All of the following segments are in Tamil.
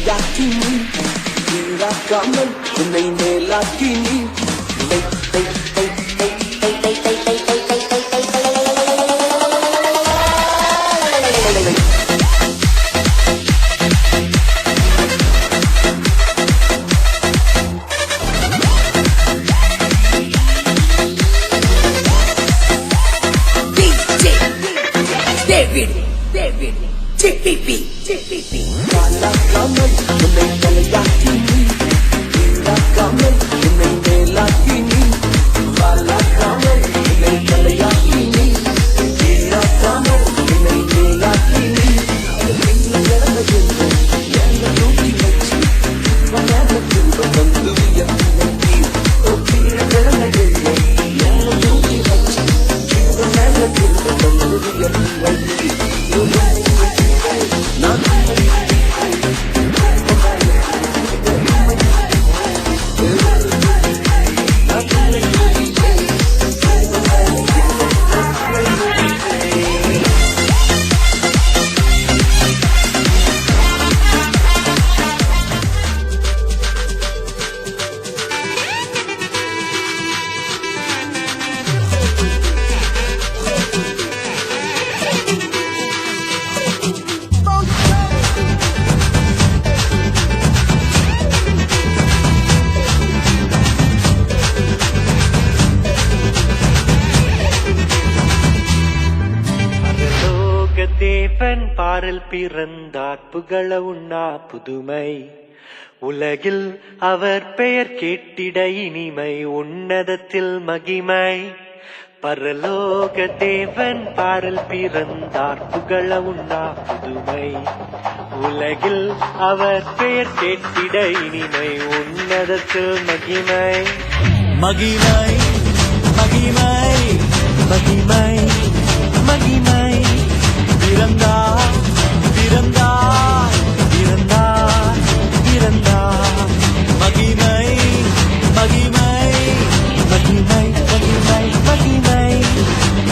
தலையாக்கி நீ கீழாக்காமல் உன்னை மேலாக்கி நீ David, JPP. காலாக்காமல் உன்னை தலையாக்கி நீ கீழாக்காமல் உன்னை மேலாக்கி நீ காலாக்காமல் உன்னை தலையாக்கி நீ கீழாக்காமல் உன்னை மேலாக்கி நீ தூக்கி வச்சு திரும்ப வந்து வியந்தி கீழே கிழமை தூக்கி வச்சு திரும்ப வந்து வியந்தி தேவன் பாரில் பிறந்தார் புகழ உண்ணா புதுமை உலகில் அவர் பெயர் கேட்டிட இனிமை உன்னதத்தில் மகிமை பரலோக தேவன் பாரில் பிறந்தார் புகழ உண்ணா புதுமை உலகில் அவர் பெயர் கேட்டிட இனிமை உன்னதத்தில் மகிமை மகிமை மகிமை மகிமை மகிமை பிறந்தார் பிறந்தார் பிறந்தார் பிறந்தார் மகிமை மகிமை மகிமை மகிமை மகிமை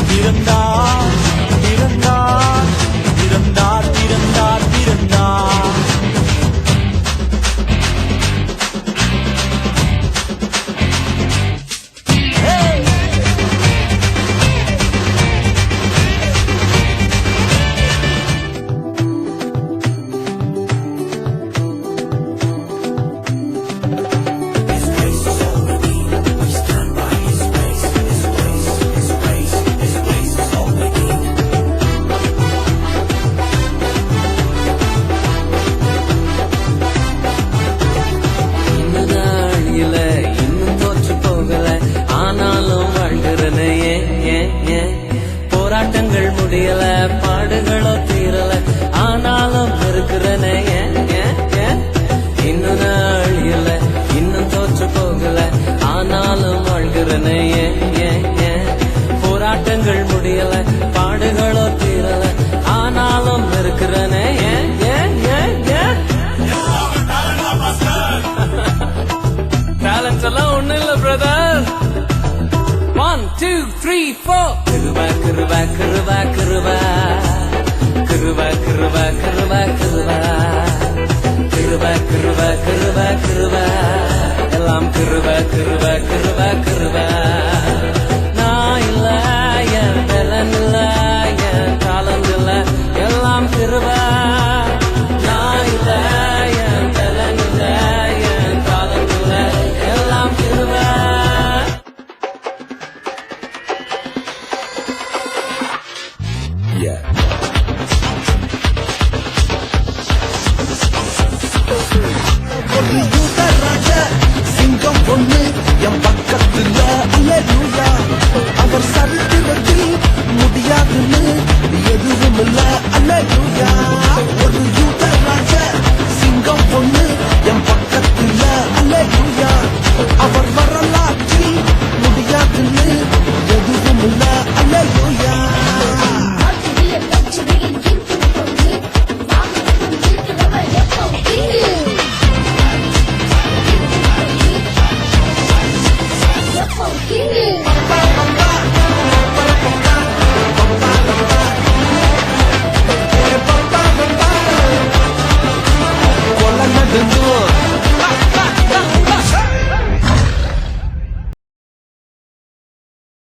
பிறந்தார் பிறந்தார் பிறந்தார் பிறந்தார் பிறந்தார் போராட்டங்கள் முடியல பாடுகளோ தீரல ஆனாலும் இருக்கிறனே இன்னும் நாள் இல்ல இன்னும் தோற்று போகல ஆனாலும் வாழ்கிறனே போராட்டங்கள் முடியல பாடுகளோ தீரல ஆனாலும் இருக்கிறனே டேலண்ட் எல்லாம் ஒண்ணு இல்ல பிரதர் 1, 2, 3, 4 கிருபா கிருபா கிருபா கிருபா கிருபா கிருபா கிருபா கிருபா கிருபா கிருபா கிருபா கிருபா எல்லாம் கிருபா கிருபா கிருபா கிருபா நான் இல்ல என் பலன் இல்ல என் தாளம் இல்ல எல்லாம் கிருபா நான் இல்ல என் பலன் இல்ல என் தாளம் இல்ல எல்லாம் கிருபா ராஜ சிங்கம் பொண்ணு என் பக்கத்துல அல்லேலூயா